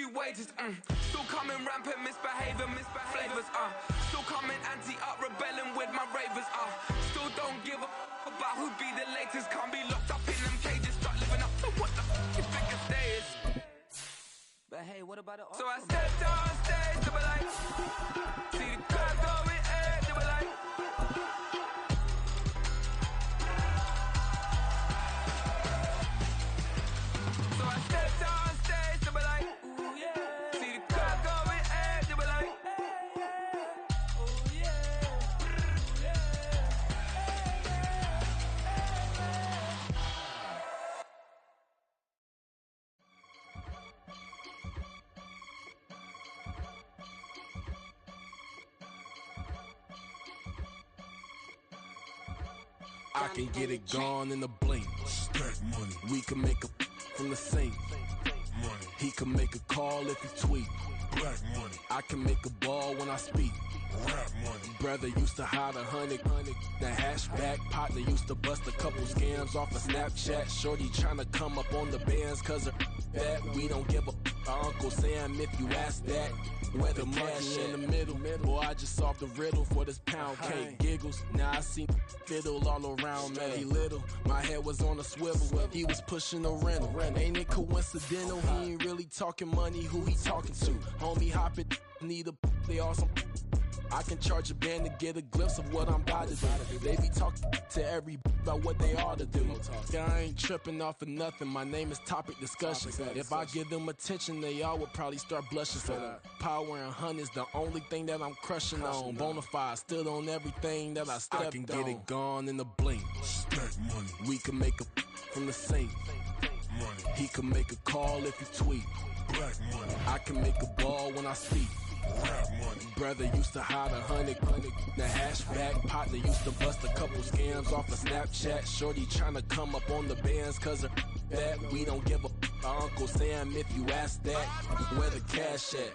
few wages. Still coming rampant, misbehaving, flavors. Still coming anti-up, rebelling with my ravers. Still don't give a about who be the latest. Can't be locked up in them cages. Start living up to what the you think your day is. But hey, what about it? So I stepped on stage, they were like, see the crowd going air, they were like. So I stepped on stage, they were like, ooh yeah. See the crowd going air, they were like, oh yeah, ooh yeah. I can get it gone in a blink. Stack money. We can make a from the sink. Money. He can make a call if he tweet. Black money. I can make a ball when I speak. Rap money. Brother used to hide 100. The hashback partner used to bust a couple scams off of Snapchat. Shorty tryna come up on the bands cause of that. We don't give a Uncle Sam if you ask that. Where the money in the middle. Boy, I just solved the riddle for this pound cake. Giggles, now I see fiddle all around me. He little, my head was on a swivel. He was pushing a rental. Ain't it coincidental? He ain't really talking money. Who he talking to? Homie, hop it, need a they awesome. I can charge a band to get a glimpse of what I'm about to do. They be talking to every about what they ought to do. I ain't tripping off of nothing. My name is Topic Discussion. If I give them attention, they all would probably start blushing. So power and hunt is the only thing that I'm crushing on. Bonafide stood on everything that I stepped on. I can get it gone in a blink. Stack money. We can make a from the sink. Money. He can make a call if he tweet. Black money. I can make a ball when I speak. Rap money. Brother used to hide 100. The hashback partner used to bust a couple scams off of Snapchat. Shorty tryna come up on the bands cause of that. We don't give a Uncle Sam if you ask that. Where the cash at?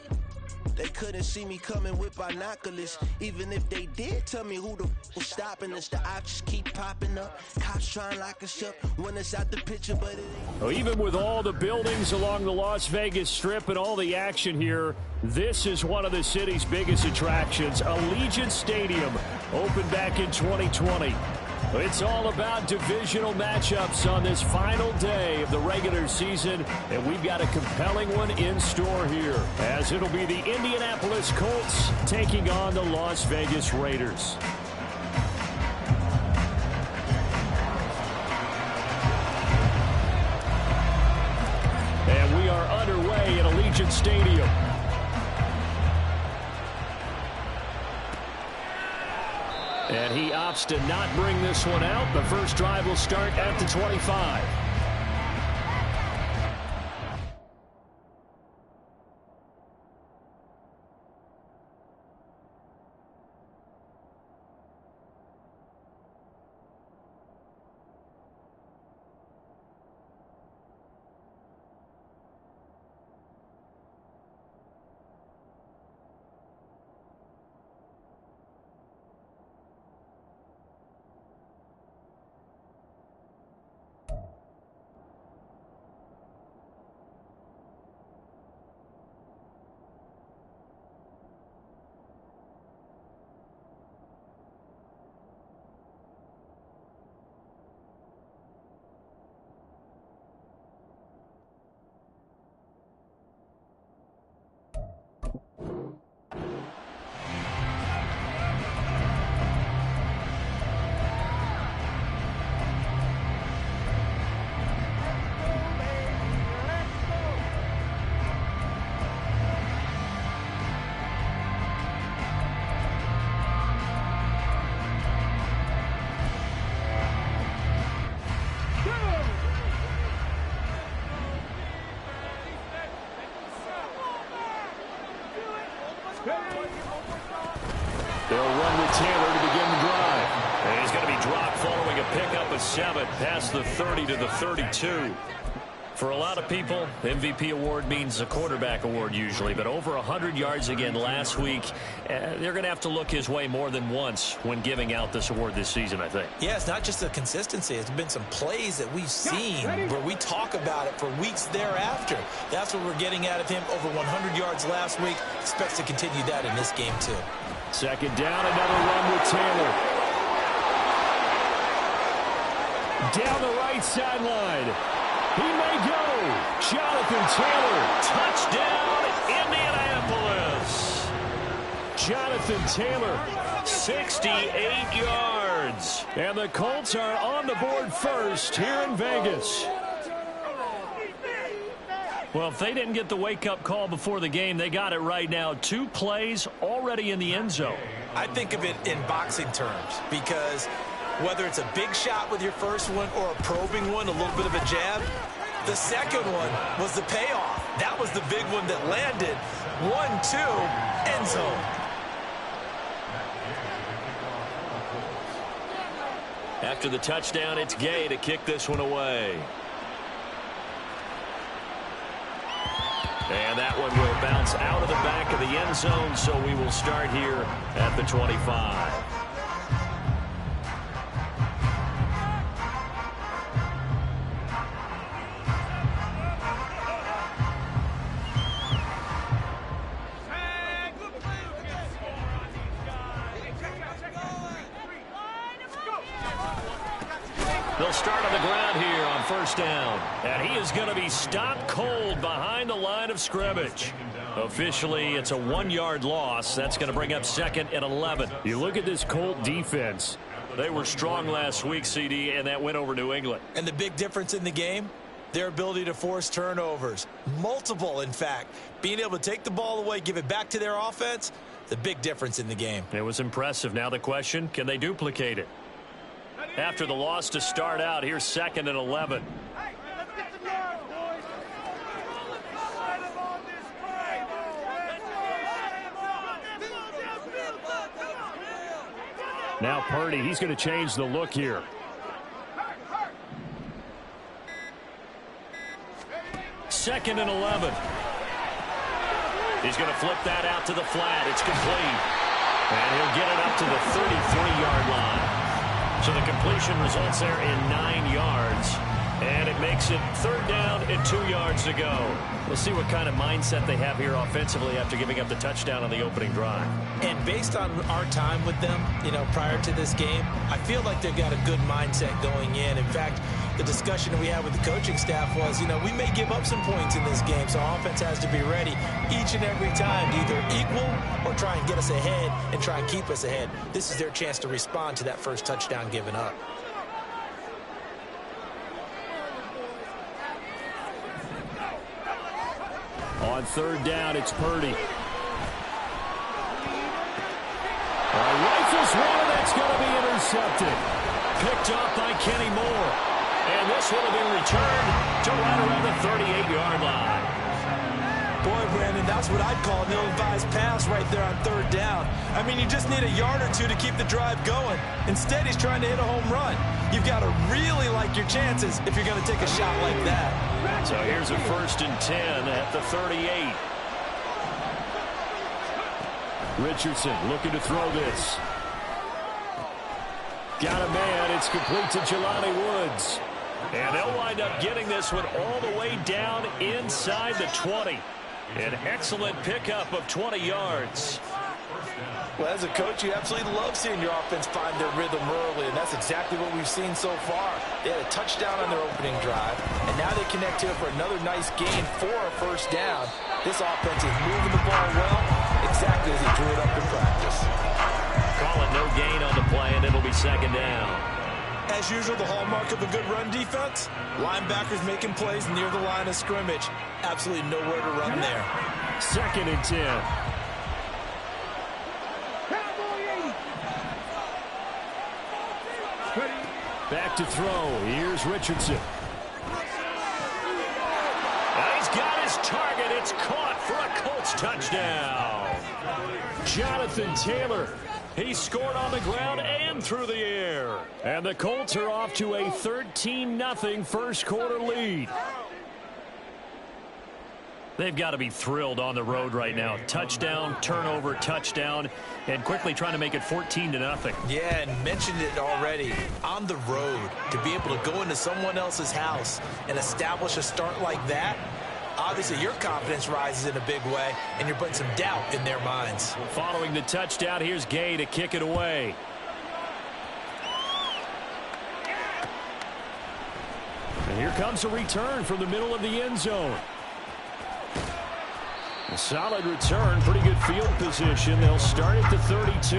They couldn't see me coming with binoculars. Even if they did tell me who the was stopping us, the options keep popping up. Cops trying to lock us up when it's out the picture, but it ain't. Well, even with all the buildings along the Las Vegas Strip and all the action here, this is one of the city's biggest attractions. Allegiant Stadium opened back in 2020. It's all about divisional matchups on this final day of the regular season, and we've got a compelling one in store here, as it'll be the Indianapolis Colts taking on the Las Vegas Raiders. And we are underway at Allegiant Stadium. And he opts to not bring this one out. The first drive will start at the 25. They'll run with Taylor to begin the drive. And he's going to be dropped following a pickup of 7 past the 30 to the 32. For a lot of people, MVP award means a quarterback award usually, but over 100 yards again last week. They're going to have to look his way more than once when giving out this award this season, I think. Yeah, it's not just the consistency. It's been some plays that we've seen where we talk about it for weeks thereafter. That's what we're getting out of him. Over 100 yards last week. Expects to continue that in this game, too. Second down, another run with Taylor. Down the right sideline. He may go. Jonathan Taylor. Touchdown, Indianapolis. Jonathan Taylor, 68 yards. And the Colts are on the board first here in Vegas. Well, if they didn't get the wake-up call before the game, they got it right now. 2 plays already in the end zone. I think of it in boxing terms because whether it's a big shot with your first one or a probing one, a little bit of a jab, the second one was the payoff. That was the big one that landed. 1-2, end zone. After the touchdown, it's Gay to kick this one away. And that one will bounce out of the back of the end zone, so we will start here at the 25. They'll start on the ground here on first down. And he is going to be stopped cold behind the line of scrimmage. Officially, it's a 1-yard loss. That's going to bring up second and 11. You look at this Colt defense. They were strong last week, CD, and that went over New England. And the big difference in the game, their ability to force turnovers. Multiple, in fact. Being able to take the ball away, give it back to their offense, the big difference in the game. It was impressive. Now the question, can they duplicate it? After the loss to start out, here's second and 11. Now Purdy, he's going to change the look here. Second and 11. He's going to flip that out to the flat. It's complete. And he'll get it up to the 33-yard line. So the completion results there in 9 yards. And it makes it third down and 2 yards to go. We'll see what kind of mindset they have here offensively after giving up the touchdown on the opening drive. And based on our time with them, prior to this game, I feel like they've got a good mindset going in. In fact, the discussion we had with the coaching staff was, we may give up some points in this game, so our offense has to be ready each and every time to either equal or try and get us ahead and try and keep us ahead. This is their chance to respond to that first touchdown given up. On third down, it's Purdy. Rifles one, that's going to be intercepted. Picked up by Kenny Moore. And this one will be returned to right around the 38-yard line. Boy, Brandon, that's what I'd call an ill-advised pass right there on third down. I mean, you just need a yard or two to keep the drive going. Instead, he's trying to hit a home run. You've got to really like your chances if you're going to take a shot like that. So here's a 1st and 10 at the 38. Richardson looking to throw this. Got a man. It's complete to Jelani Woods. And they'll wind up getting this one all the way down inside the 20. An excellent pickup of 20 yards. Well, as a coach, you absolutely love seeing your offense find their rhythm early, and that's exactly what we've seen so far. They had a touchdown on their opening drive, and now they connect here for another nice gain for a first down. This offense is moving the ball well, exactly as he drew it up in practice. Call it no gain on the play, and it'll be second down. As usual, the hallmark of a good run defense, linebackers making plays near the line of scrimmage. Absolutely nowhere to run there. Second and 10. Back to throw. Here's Richardson. And he's got his target. It's caught for a Colts touchdown. Jonathan Taylor. He scored on the ground and through the air. And the Colts are off to a 13-0 first quarter lead. They've got to be thrilled on the road right now. Touchdown, turnover, touchdown, and quickly trying to make it 14-0. Yeah, and mentioned it already. On the road, to be able to go into someone else's house and establish a start like that, obviously your confidence rises in a big way, and you're putting some doubt in their minds. Following the touchdown, here's Gay to kick it away. And here comes a return from the middle of the end zone. A solid return, pretty good field position. They'll start at the 32.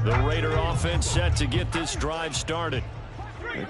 The Raider offense set to get this drive started.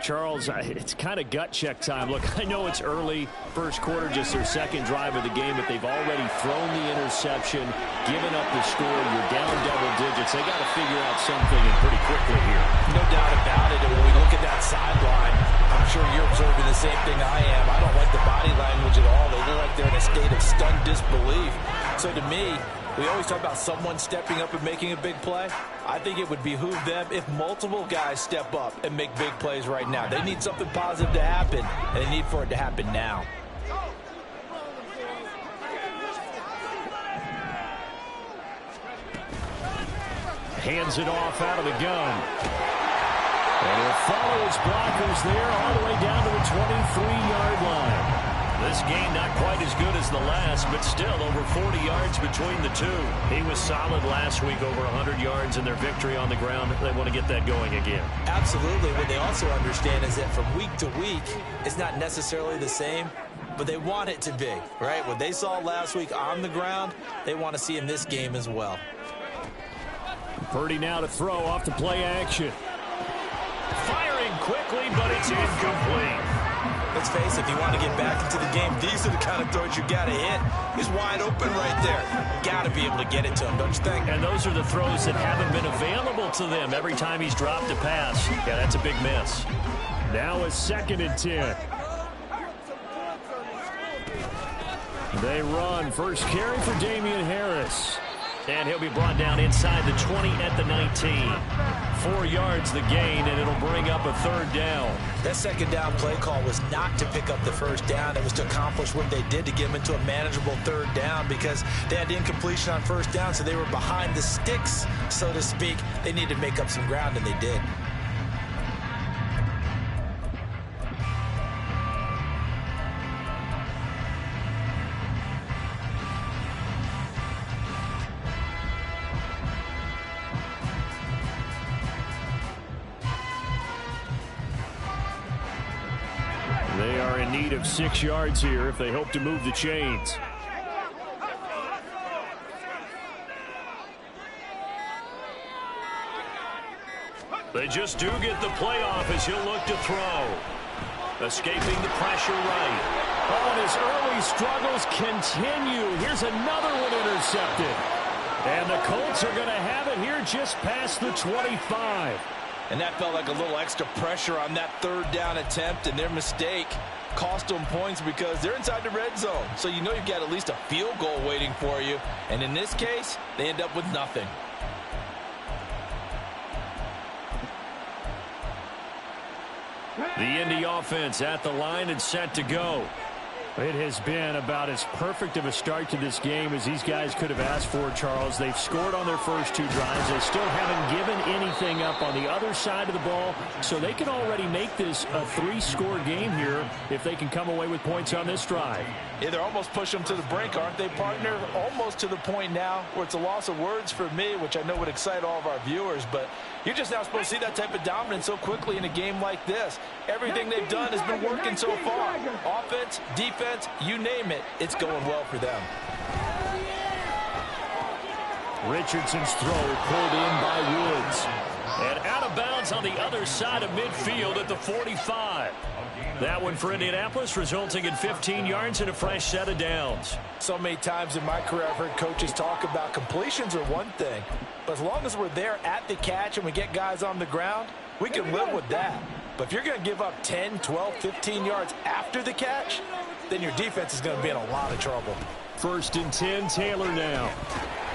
Charles, it's kind of gut check time. Look, I know it's early, first quarter, just their second drive of the game, but they've already thrown the interception, given up the score. You're down double digits. They got to figure out something and pretty quickly here. No doubt about it. And when we look at that sideline, I'm sure you're observing the same thing I am. I don't like the body language at all. They look like they're in a state of stunned disbelief. So to me, we always talk about someone stepping up and making a big play. I think it would behoove them if multiple guys step up and make big plays right now. They need something positive to happen, and they need for it to happen now. Hands it off out of the gun. And he'll follow his blockers there all the way down to the 23-yard line. This game not quite as good as the last, but still over 40 yards between the two. He was solid last week, over 100 yards in their victory on the ground. They want to get that going again. Absolutely. What they also understand is that from week to week, it's not necessarily the same, but they want it to be, right? What they saw last week on the ground, they want to see in this game as well. Purdy now to throw off the play action. Firing quickly, but it's incomplete. Let's face it, if you want to get back into the game, these are the kind of throws you got to hit. He's wide open right there. Got to be able to get it to him, don't you think? And those are the throws that haven't been available to them every time he's dropped a pass. Yeah, that's a big miss. Now a 2nd and 10. They run. First carry for Damian Harris. And he'll be brought down inside the 20 at the 19. 4 yards the gain, and it'll bring up a 3rd down. That 2nd down play call was not to pick up the 1st down. It was to accomplish what they did to get them into a manageable 3rd down because they had incompletion on 1st down, so they were behind the sticks, so to speak. They needed to make up some ground, and they did. They are in need of 6 yards here if they hope to move the chains. They just do get the playoff as he'll look to throw. Escaping the pressure right. Oh, and his early struggles continue. Here's another one intercepted. And the Colts are going to have it here just past the 25. And that felt like a little extra pressure on that 3rd down attempt, and their mistake cost them points because they're inside the red zone. So you know you've got at least a field goal waiting for you. And in this case, they end up with nothing. The Indy offense at the line and set to go. It has been about as perfect of a start to this game as these guys could have asked for, Charles. They've scored on their first 2 drives. They still haven't given anything up on the other side of the ball, so they can already make this a 3-score game here if they can come away with points on this drive. Yeah, they're almost pushing them to the brink, aren't they, partner? Almost to the point now where it's a loss of words for me, which I know would excite all of our viewers, but you're just now supposed to see that type of dominance so quickly in a game like this. Everything they've done has been working so far. Offense, defense, you name it, it's going well for them. Richardson's throw pulled in by Woods. And out of bounds on the other side of midfield at the 45. That one for Indianapolis, resulting in 15 yards and a fresh set of downs. So many times in my career, I've heard coaches talk about completions are one thing, but as long as we're there at the catch and we get guys on the ground, we can live with that. But if you're going to give up 10, 12, 15 yards after the catch, then your defense is going to be in a lot of trouble. 1st and 10, Taylor now.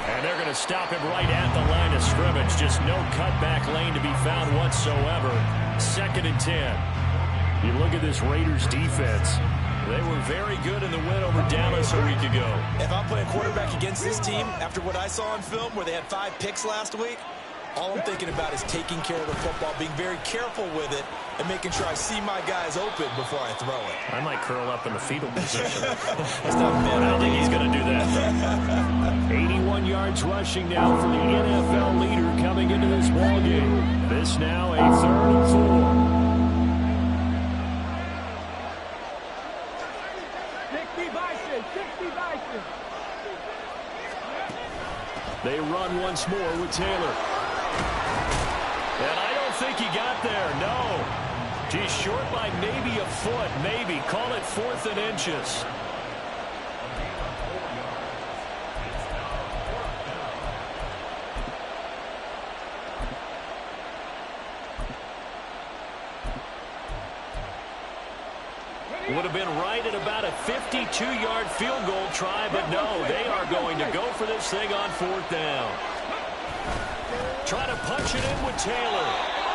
And they're going to stop him right at the line of scrimmage. Just no cutback lane to be found whatsoever. 2nd and 10. You look at this Raiders defense. They were very good in the win over Dallas a week ago. If I'm playing quarterback against this team, after what I saw on film where they had 5 picks last week, all I'm thinking about is taking care of the football, being very careful with it, and making sure I see my guys open before I throw it. I might curl up in the fetal position. That's not bad. I don't think he's going to do that. 81 yards rushing now for the NFL leader coming into this ballgame. This now a 3rd and 4. 60 Bison. They run once more with Taylor. And I don't think he got there, no. He's short by maybe a foot, maybe. Call it 4th and inches. Would have been right at about a 52-yard field goal try, but no, they are going to go for this thing on 4th down. Trying to punch it in with Taylor.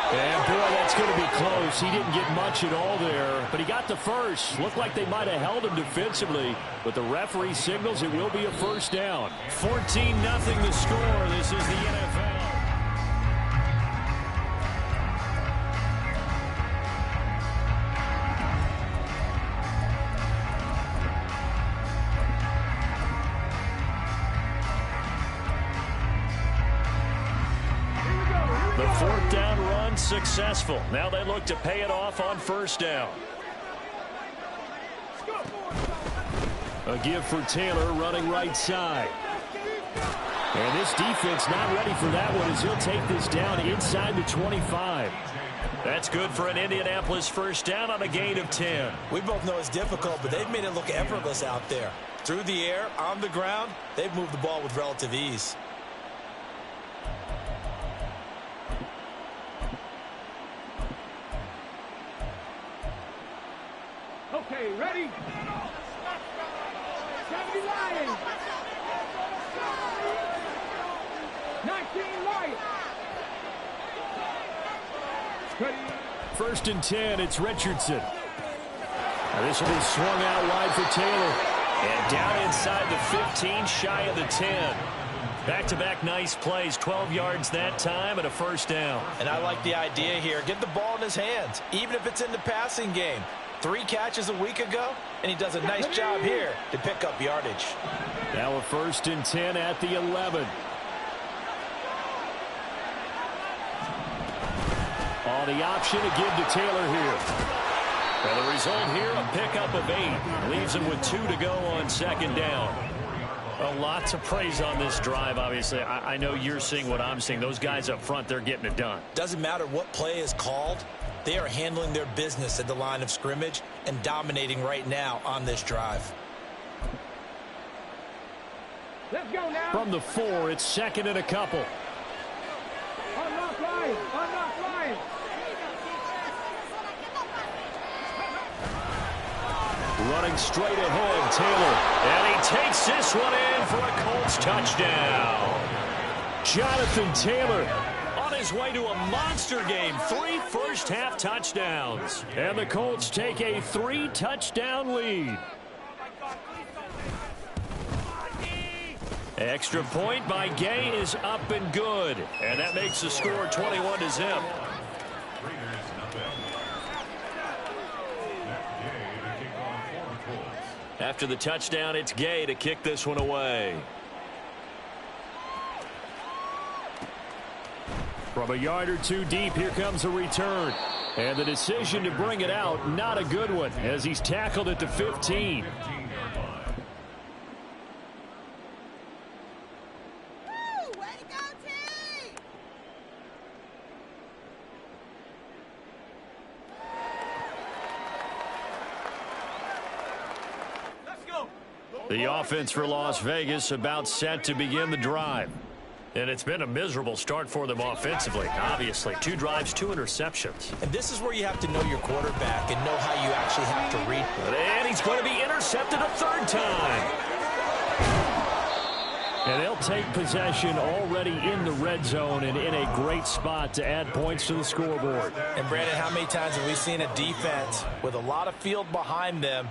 And, boy, that's going to be close. He didn't get much at all there, but he got the first. Looked like they might have held him defensively, but the referee signals it will be a 1st down. 14-0 the score. This is the NFL. The 4th down run successful. Now they look to pay it off on 1st down. A give for Taylor running right side. And this defense not ready for that one as he'll take this down inside the 25. That's good for an Indianapolis 1st down on a gain of 10. We both know it's difficult, but they've made it look effortless out there. Through the air, on the ground, they've moved the ball with relative ease. Okay, ready? 70 Lions. 19 Lions. Ready? 1st and 10, it's Richardson. Now this will be swung out wide for Taylor. And down inside the 15, shy of the 10. Back-to-back nice plays, 12 yards that time and a 1st down. And I like the idea here. Get the ball in his hands, even if it's in the passing game. 3 catches a week ago, and he does a nice job here to pick up yardage. Now a 1st and 10 at the 11. On the option to give to Taylor here. And the result here, a pickup of 8. Leaves him with 2 to go on 2nd down. Well, lots of praise on this drive, obviously. I know you're seeing what I'm seeing. Those guys up front, they're getting it done. Doesn't matter what play is called. They are handling their business at the line of scrimmage and dominating right now on this drive. Let's go now. From the 4, it's 2nd and a couple. Unlock Lions. Unlock Lions. Running straight ahead, Taylor. And he takes this one in for a Colts touchdown. Jonathan Taylor on his way to a monster game. 3 first-half touchdowns. And the Colts take a 3-touchdown lead. Extra point by Gay is up and good. And that makes the score 21-0. After the touchdown, it's Gay to kick this one away. From a yard or 2 deep, here comes a return. And the decision to bring it out, not a good one, as he's tackled at the 15. The offense for Las Vegas about set to begin the drive. And it's been a miserable start for them offensively, obviously. 2 drives, 2 interceptions. And this is where you have to know your quarterback and know how you actually have to read. And he's going to be intercepted a 3rd time. And they'll take possession already in the red zone and in a great spot to add points to the scoreboard. And, Brandon, how many times have we seen a defense with a lot of field behind them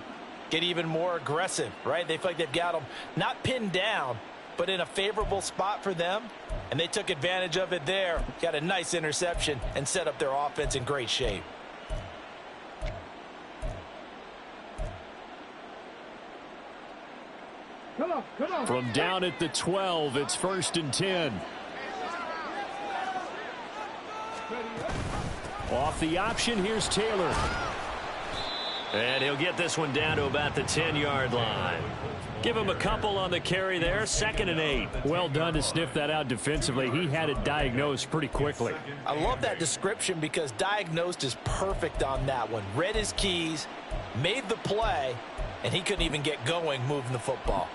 get even more aggressive, right? They feel like they've got them not pinned down, but in a favorable spot for them, and they took advantage of it there. Got a nice interception and set up their offense in great shape. Come on, come on. From down at the 12, it's 1st and 10. Off the option, here's Taylor. And he'll get this one down to about the 10-yard line. Give him a couple on the carry there, 2nd and 8. Well done to sniff that out defensively. He had it diagnosed pretty quickly. I love that description because diagnosed is perfect on that one. Read his keys, made the play, and he couldn't even get going moving the football.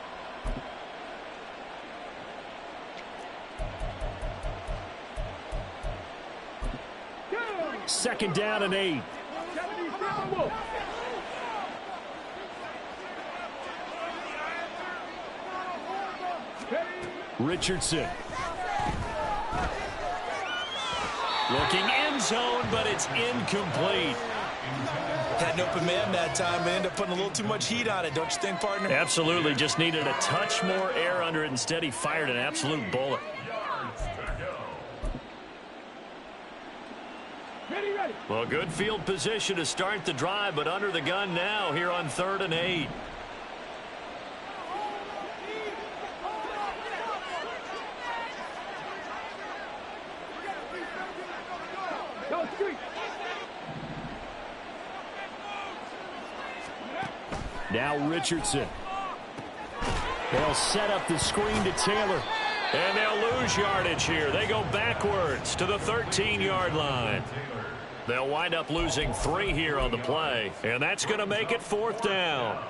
Second down and 8. Richardson. Looking end zone, but it's incomplete. Had an open man that time, but ended up putting a little too much heat on it, don't you think, partner? Absolutely. Just needed a touch more air under it. Instead, he fired an absolute bullet. Well, good field position to start the drive, but under the gun now here on 3rd and 8. Now Richardson. They'll set up the screen to Taylor. And they'll lose yardage here. They go backwards to the 13-yard line. They'll wind up losing 3 here on the play. And that's going to make it 4th down.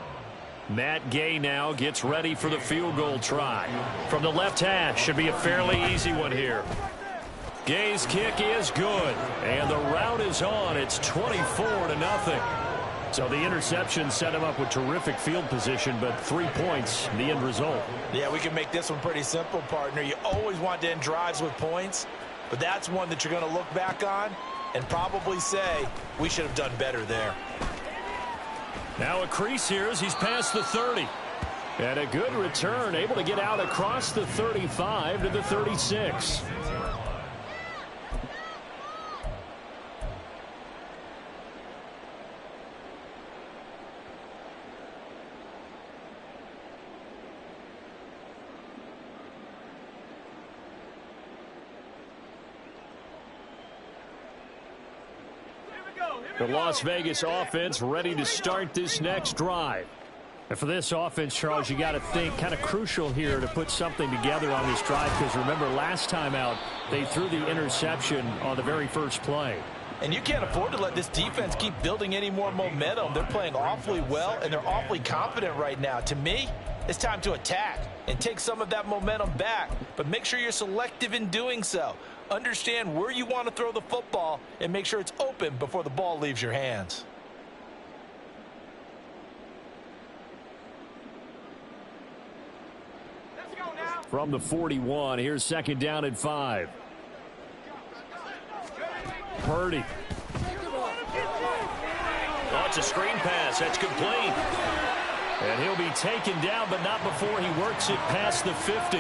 Matt Gay now gets ready for the field goal try. From the left hash, should be a fairly easy one here. Gay's kick is good. And the route is on. It's 24-0. So the interception set him up with terrific field position, but 3 points, the end result. Yeah, we can make this one pretty simple, partner. You always want to end drives with points, but that's one that you're going to look back on and probably say, we should have done better there. Now a crease here as he's past the 30. And a good return, able to get out across the 35 to the 36. The Las Vegas offense ready to start this next drive. And for this offense, Charles, you got to think kind of crucial here to put something together on this drive, because remember last time out they threw the interception on the very first play. And you can't afford to let this defense keep building any more momentum. They're playing awfully well, and they're awfully confident right now. To me, it's time to attack and take some of that momentum back. But make sure you're selective in doing so. Understand where you want to throw the football and make sure it's open before the ball leaves your hands. Let's go now. From the 41, here's 2nd down and 5. Purdy. Oh, it's a screen pass. That's complete. And he'll be taken down, but not before he works it past the 50.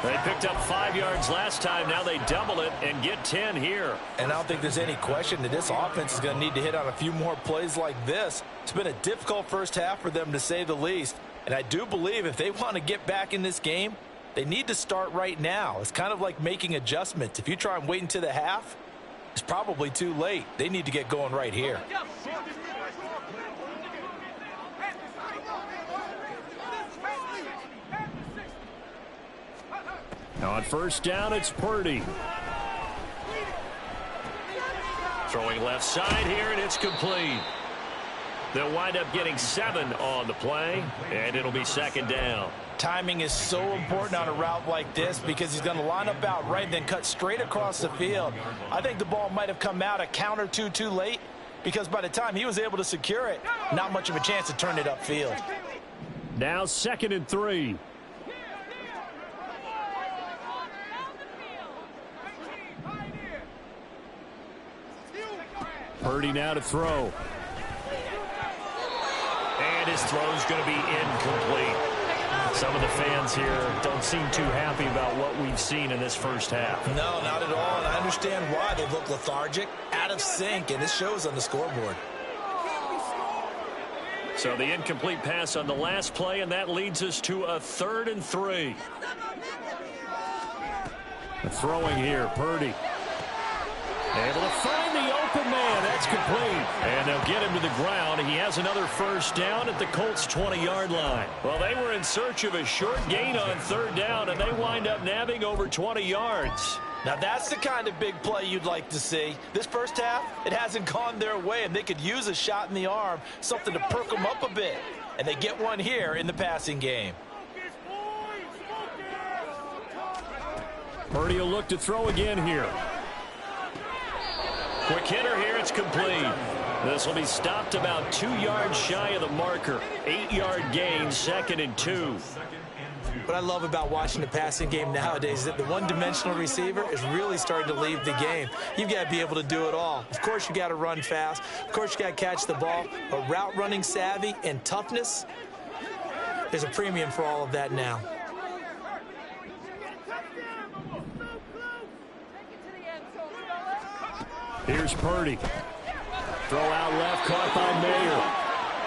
They picked up 5 yards last time. Now they double it and get 10 here. And I don't think there's any question that this offense is going to need to hit on a few more plays like this. It's been a difficult first half for them, to say the least. And I do believe if they want to get back in this game, they need to start right now. It's kind of like making adjustments. If you try and wait until the half, it's probably too late. They need to get going right here. Now on 1st down, it's Purdy. Throwing left side here, and it's complete. They'll wind up getting 7 on the play, and it'll be second down. Timing is so important on a route like this because he's going to line up out right and then cut straight across the field. I think the ball might have come out a count or two too late because by the time he was able to secure it, not much of a chance to turn it upfield. Now 2nd and 3. Purdy now to throw. And his throw's going to be incomplete. Some of the fans here don't seem too happy about what we've seen in this first half. No, not at all, and I understand why. They look lethargic, out of sync, and it shows on the scoreboard. So the incomplete pass on the last play, and that leads us to a 3rd and 3. Throwing here, Purdy. Able to find the open man. That's complete. And they'll get him to the ground. He has another first down at the Colts' 20-yard line. Well, they were in search of a short gain on 3rd down, and they wind up nabbing over 20 yards. Now, that's the kind of big play you'd like to see. This first half, it hasn't gone their way, and they could use a shot in the arm, something to perk them up a bit. And they get one here in the passing game. Purdy will look to throw again here. Quick hitter here, it's complete. This will be stopped about 2 yards shy of the marker. 8-yard gain, 2nd and 2. What I love about watching the passing game nowadays is that the one-dimensional receiver is really starting to leave the game. You've got to be able to do it all. Of course, you got to run fast. Of course, you got to catch the ball. But route running savvy and toughness, there's a premium for all of that now. Here's Purdy. Throw out left, caught by Mayer.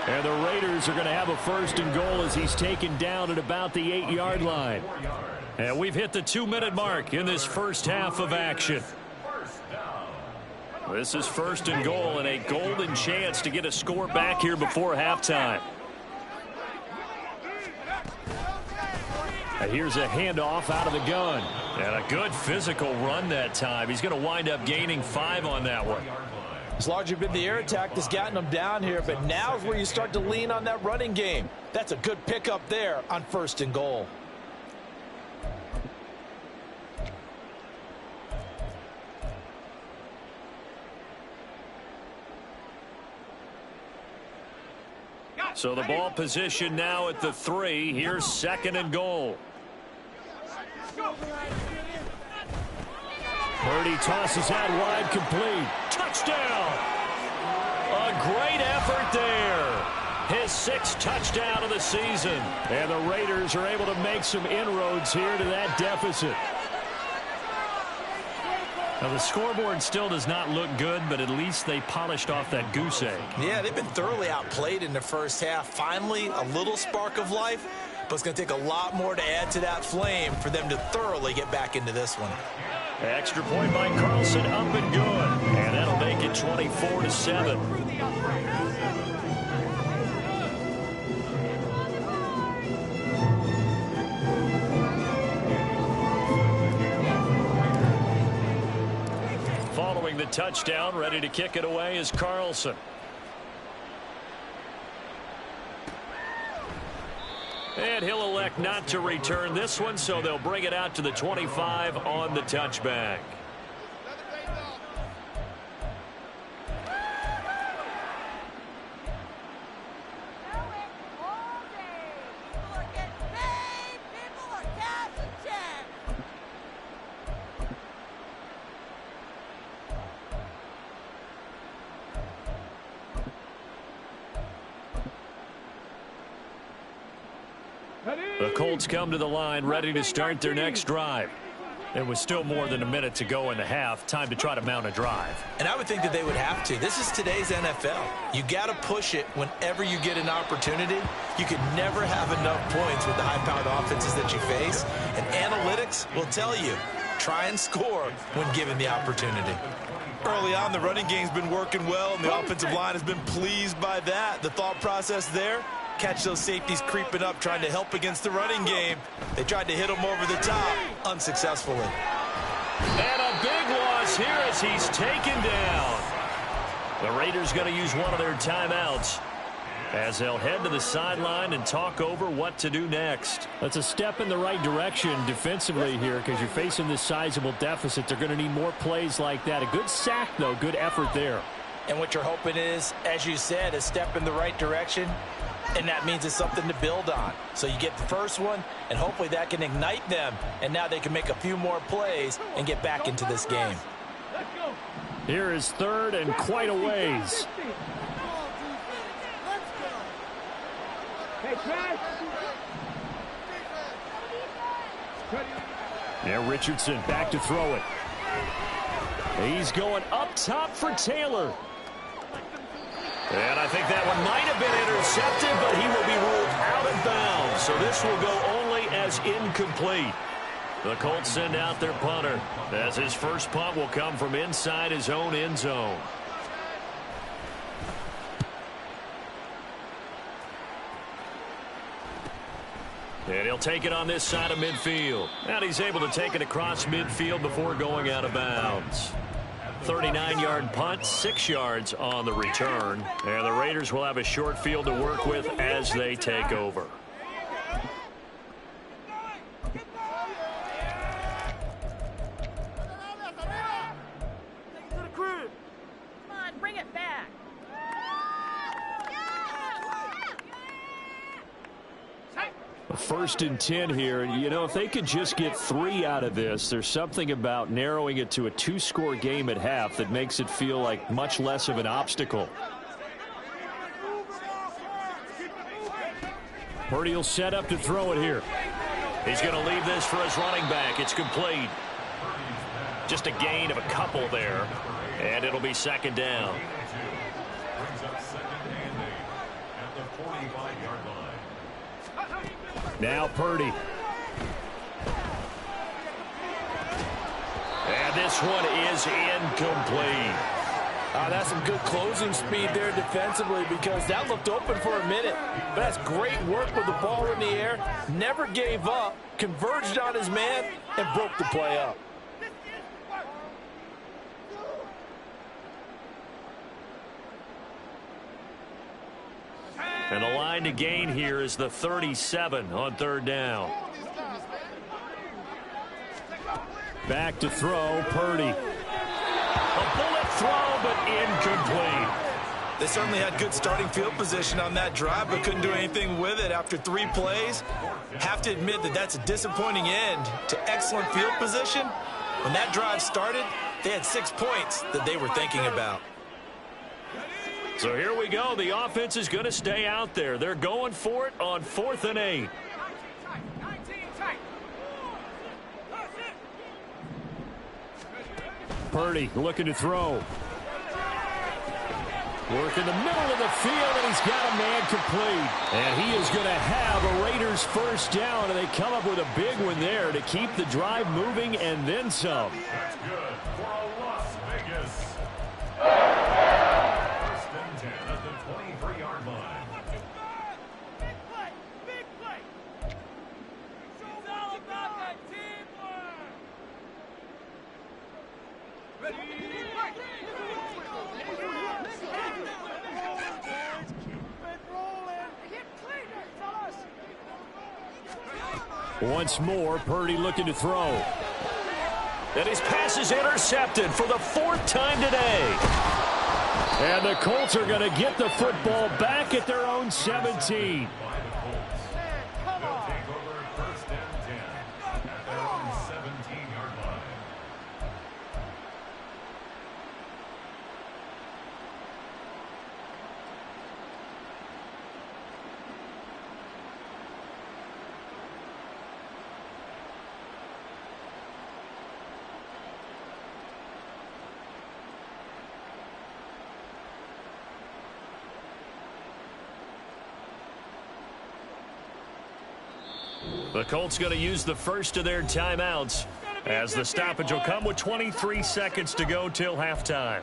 And the Raiders are going to have a 1st and goal as he's taken down at about the 8-yard line. And we've hit the 2-minute mark in this first half of action. This is 1st and goal and a golden chance to get a score back here before halftime. And here's a handoff out of the gun. And a good physical run that time. He's going to wind up gaining 5 on that one. It's largely been the air attack that's gotten them down here, but now's where you start to lean on that running game. That's a good pickup there on 1st and goal. So the ball position now at the 3. Here's 2nd and goal. Purdy tosses that wide, complete. Touchdown! A great effort there. His 6th touchdown of the season. And the Raiders are able to make some inroads here to that deficit. Now, the scoreboard still does not look good, but at least they polished off that goose egg. Yeah, they've been thoroughly outplayed in the first half. Finally, a little spark of life, but it's going to take a lot more to add to that flame for them to thoroughly get back into this one. Extra point by Carlson, up and good. And that'll make it 24-7. Following the touchdown, ready to kick it away is Carlson. And he'll elect not to return this one, so they'll bring it out to the 25 on the touchback. The Colts come to the line ready to start their next drive. It was still more than a minute to go in the half. Time to try to mount a drive. And I would think that they would have to. This is today's NFL. You got to push it whenever you get an opportunity. You can never have enough points with the high-powered offenses that you face. And analytics will tell you, try and score when given the opportunity. Early on, the running game's been working well, and the offensive line has been pleased by that. The thought process there, catch those safeties creeping up, trying to help against the running game. They tried to hit him over the top, unsuccessfully. And a big loss here as he's taken down. The Raiders going to use one of their timeouts. as they'll head to the sideline and talk over what to do next. That's a step in the right direction defensively here because you're facing this sizable deficit. They're going to need more plays like that. A good sack, though. Good effort there. And what you're hoping is, as you said, a step in the right direction, and that means it's something to build on. So you get the first one, and hopefully that can ignite them, and now they can make a few more plays and get back into this game. Here is third and quite a ways. Now Richardson back to throw it. He's going up top for Taylor. And I think that one might have been intercepted, but he will be ruled out of bounds. So this will go only as incomplete. The Colts send out their punter, as his first punt will come from inside his own end zone. And he'll take it on this side of midfield. And he's able to take it across midfield before going out of bounds. 39-yard punt, 6 yards on the return. And the Raiders will have a short field to work with as they take over. First and 10 here. You know, if they could just get 3 out of this, there's something about narrowing it to a 2-score game at half that makes it feel like much less of an obstacle. Purdy will set up to throw it here. He's going to leave this for his running back. It's complete. Just a gain of a couple there, and it'll be second down. Now Purdy. And this one is incomplete. That's some good closing speed there defensively because that looked open for a minute. But that's great work with the ball in the air. Never gave up, converged on his man, and broke the play up. And the line to gain here is the 37 on third down. Back to throw, Purdy. A bullet throw, but incomplete. They certainly had good starting field position on that drive, but couldn't do anything with it after 3 plays. Have to admit that that's a disappointing end to excellent field position. When that drive started, they had 6 points that they were thinking about. So here we go. The offense is going to stay out there. They're going for it on 4th and 8. Purdy looking to throw. Work in the middle of the field, and he's got a man complete. And he is going to have a Raiders first down, and they come up with a big one there to keep the drive moving and then some. That's good for Las Vegas. At the 23-yard line. Big play! Big play! It's all about that teamwork! Ready? Once more, Purdy looking to throw. And his pass is intercepted for the 4th time today. And the Colts are going to get the football back at their own 17. The Colts going to use the first of their timeouts as the stoppage will come with 23 seconds to go till halftime.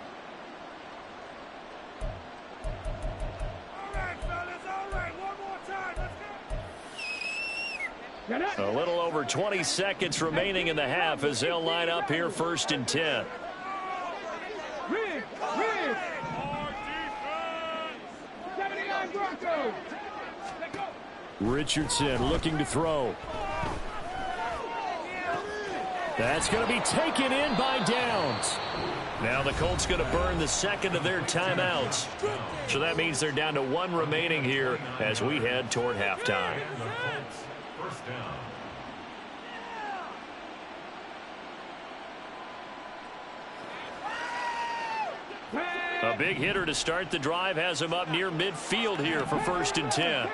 All right, fellas, all right. One more time. Let's go. A little over 20 seconds remaining in the half as they'll line up here 1st and 10. Rig! Rig! More defense! 70 yards! Richardson looking to throw. That's going to be taken in by Downs. Now the Colts going to burn the second of their timeouts. So that means they're down to one remaining here as we head toward halftime. First down. A big hitter to start the drive has him up near midfield here for 1st and 10.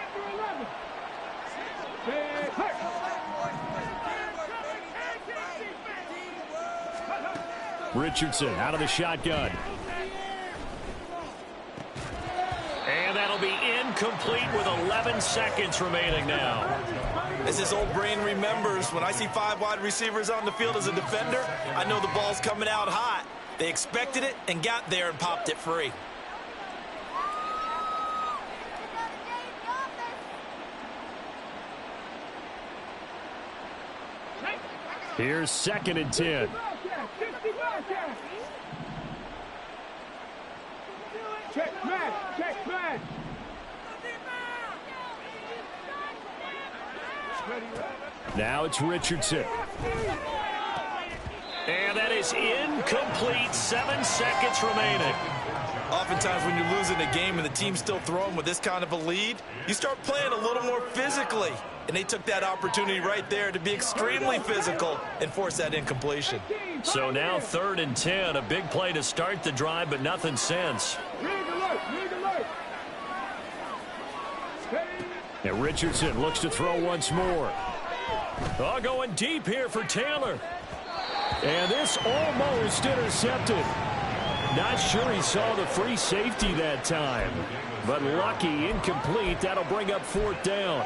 Richardson out of the shotgun. And that'll be incomplete with 11 seconds remaining now. As his old brain remembers, when I see 5 wide receivers on the field as a defender, I know the ball's coming out hot. They expected it and got there and popped it free. Here's 2nd and 10. Check man. Now it's Richardson. And that is incomplete. 7 seconds remaining. Oftentimes when you're losing a game and the team's still throwing with this kind of a lead, you start playing a little more physically. And they took that opportunity right there to be extremely physical and force that incompletion. So now 3rd and 10. A big play to start the drive, but nothing since. And Richardson looks to throw once more. Oh, going deep here for Taylor. And this almost intercepted. Not sure he saw the free safety that time. But lucky, incomplete. That'll bring up 4th down.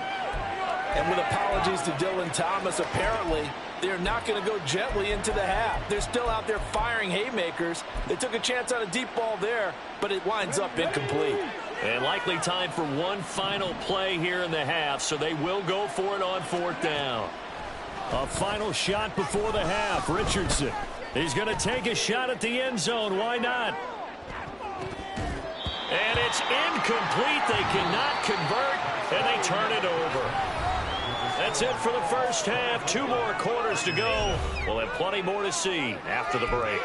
And with apologies to Dylan Thomas, apparently they're not going to go gently into the half. They're still out there firing haymakers. They took a chance on a deep ball there, but it winds up incomplete. And likely time for one final play here in the half, so they will go for it on 4th down. A final shot before the half. Richardson, he's going to take a shot at the end zone. Why not? And it's incomplete. They cannot convert, and they turn it over. That's it for the first half. 2 more quarters to go. We'll have plenty more to see after the break.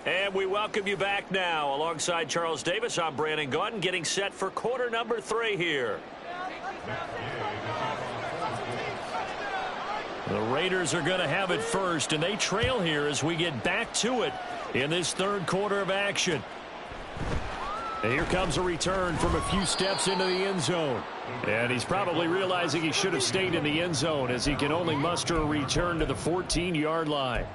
And we welcome you back now. Alongside Charles Davis, I'm Brandon Gaudin, getting set for quarter number 3 here. The Raiders are going to have it first, and they trail here as we get back to it in this 3rd quarter of action. And here comes a return from a few steps into the end zone. And he's probably realizing he should have stayed in the end zone as he can only muster a return to the 14-yard line.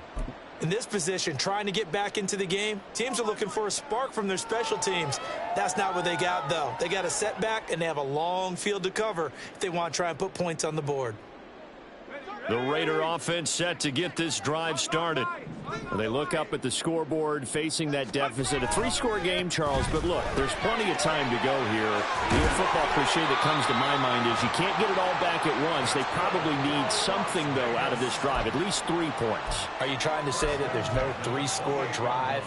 In this position, trying to get back into the game, teams are looking for a spark from their special teams. That's not what they got, though. They got a setback, and they have a long field to cover if they want to try and put points on the board. The Raider offense set to get this drive started. They look up at the scoreboard facing that deficit. A 3-score game, Charles, but look, there's plenty of time to go here. The old football cliche that comes to my mind is you can't get it all back at once. They probably need something, though, out of this drive, at least 3 points. Are you trying to say that there's no 3-score drive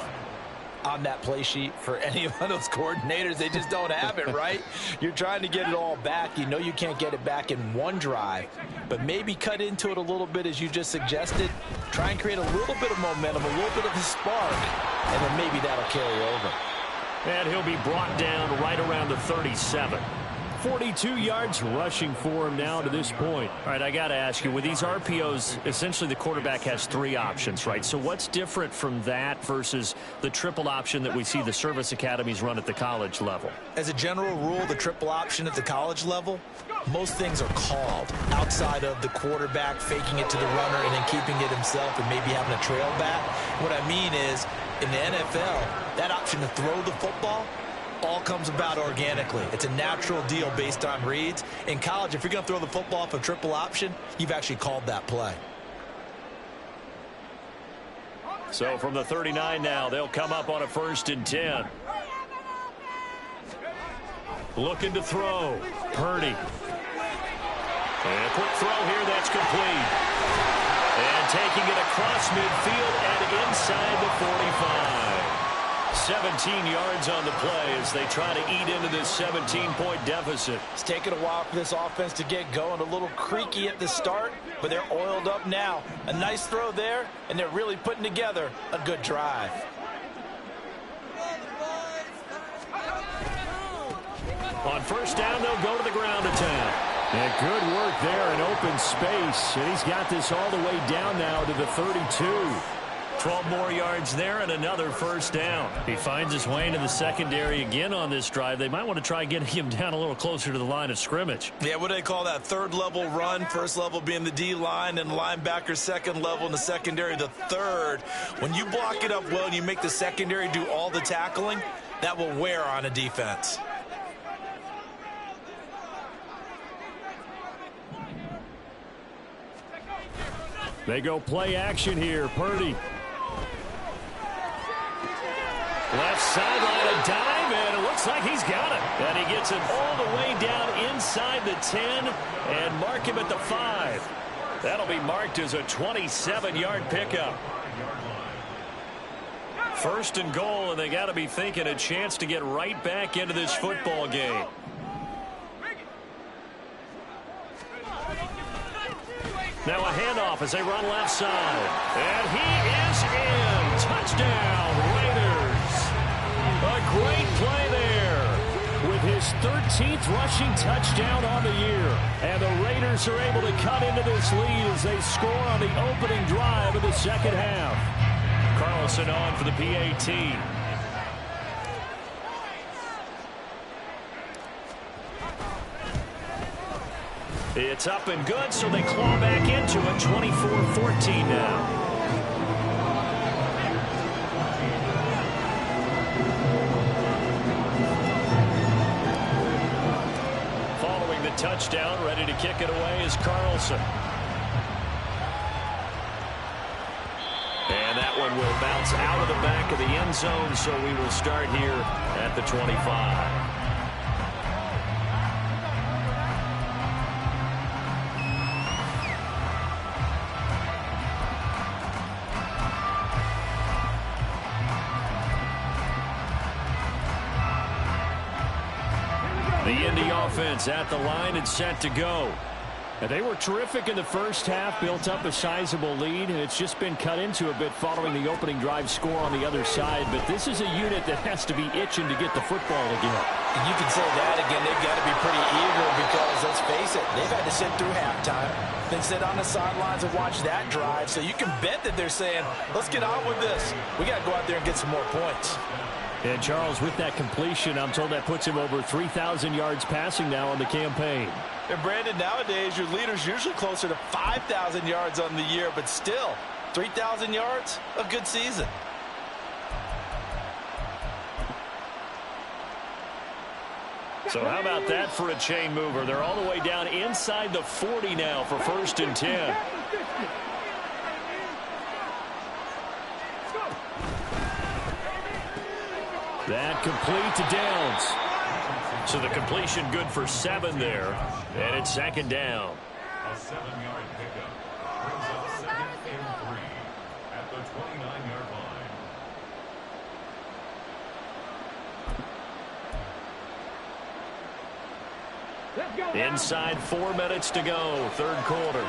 on that play sheet for any of those coordinators? They just don't have it, right? You're trying to get it all back. You know you can't get it back in one drive, but maybe cut into it a little bit as you just suggested. Try and create a little bit of momentum, a little bit of a spark, and then maybe that'll carry over. And he'll be brought down right around the 37. 42 yards rushing for him now to this point. All right, I got to ask you, with these RPOs, essentially the quarterback has 3 options, right? So what's different from that versus the triple option that we see the service academies run at the college level? As a general rule, the triple option at the college level, most things are called outside of the quarterback faking it to the runner and then keeping it himself and maybe having a trail back. What I mean is, in the NFL, that option to throw the football all comes about organically. It's a natural deal based on reads. In college, if you're going to throw the football off a triple option, you've actually called that play. So from the 39 now, they'll come up on a 1st and 10. Looking to throw. Purdy. And a quick throw here, that's complete. And taking it across midfield and inside the 45. 17 yards on the play as they try to eat into this 17-point deficit. It's taken a while for this offense to get going. A little creaky at the start, but they're oiled up now. A nice throw there, and they're really putting together a good drive. On first down, they'll go to the ground attack. And good work there in open space. And he's got this all the way down now to the 32. 12 more yards there and another first down. He finds his way into the secondary again on this drive. They might want to try getting him down a little closer to the line of scrimmage. Yeah, what do they call that? Third level run. First level being the D-line and linebacker. Second level in the secondary, the third. When you block it up well and you make the secondary do all the tackling, that will wear on a defense. They go play action here. Purdy. Left sideline, a dive, and it looks like he's got it. And he gets it all the way down inside the 10 and mark him at the 5. That'll be marked as a 27-yard pickup. First and goal, and they got to be thinking a chance to get right back into this football game. Now a handoff as they run left side. And he is in. Touchdown, Raiders. A great play there with his 13th rushing touchdown on the year. And the Raiders are able to cut into this lead as they score on the opening drive of the second half. Carlson on for the PAT. It's up and good, so they claw back into it, 24-14 now. Following the touchdown, ready to kick it away is Carlson. And that one will bounce out of the back of the end zone, so we will start here at the 25. The Indy offense at the line and set to go. And they were terrific in the first half, built up a sizable lead, and it's just been cut into a bit following the opening drive score on the other side. But this is a unit that has to be itching to get the football again. And you can say that again. They've got to be pretty eager because, let's face it, they've had to sit through halftime, then sit on the sidelines and watch that drive. So you can bet that they're saying, let's get on with this. We got to go out there and get some more points. And Charles, with that completion, I'm told that puts him over 3,000 yards passing now on the campaign. And Brandon, nowadays your leader's usually closer to 5,000 yards on the year, but still 3,000 yards, a good season. So how about that for a chain mover? They're all the way down inside the 40 now for first and 10. That complete to Downs. So the completion good for 7 there. And it's second down. A 7-yard pickup brings up second and 3 at the 29-yard line. Inside 4 minutes to go, third quarter.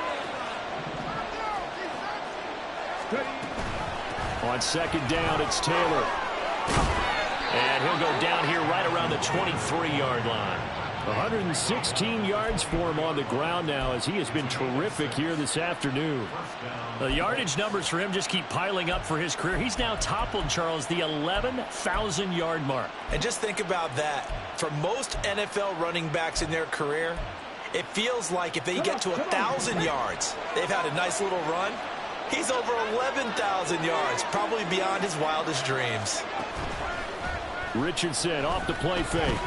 On second down, it's Taylor. And he'll go down here right around the 23-yard line. 116 yards for him on the ground now as he has been terrific here this afternoon. The yardage numbers for him just keep piling up for his career. He's now toppled, Charles, the 11,000-yard mark. And just think about that. For most NFL running backs in their career, it feels like if they get to 1,000 yards, they've had a nice little run. He's over 11,000 yards, probably beyond his wildest dreams. Richardson off the play fake.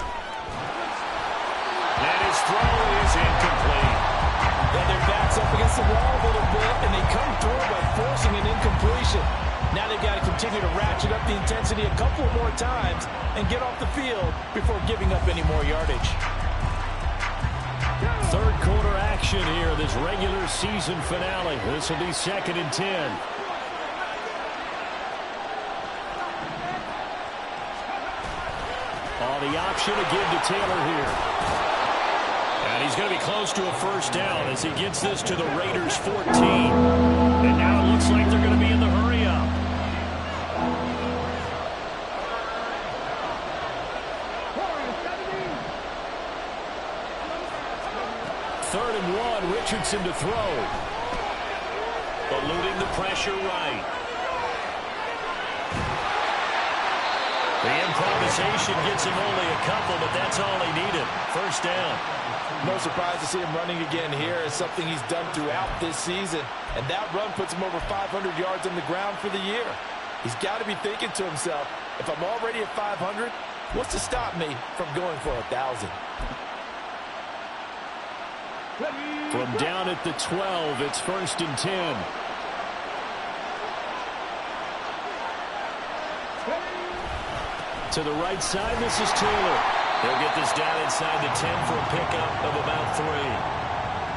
And his throw is incomplete. Then their back's up against the wall a little bit, and they come through by forcing an incompletion. Now they've got to continue to ratchet up the intensity a couple more times and get off the field before giving up any more yardage. Third quarter action here, this regular season finale. This will be 2nd and 10. The option to give to Taylor here. And he's going to be close to a first down as he gets this to the Raiders' 14. And now it looks like they're going to be in the hurry up. Third and 1, Richardson to throw. Eluding the pressure right. The improvisation gets him only a couple, but that's all he needed. First down. No surprise to see him running again here. It's something he's done throughout this season. And that run puts him over 500 yards on the ground for the year. He's got to be thinking to himself, if I'm already at 500, what's to stop me from going for 1,000? From down at the 12, it's 1st and 10. To the right side, this is Taylor. He'll get this down inside the 10 for a pickup of about 3.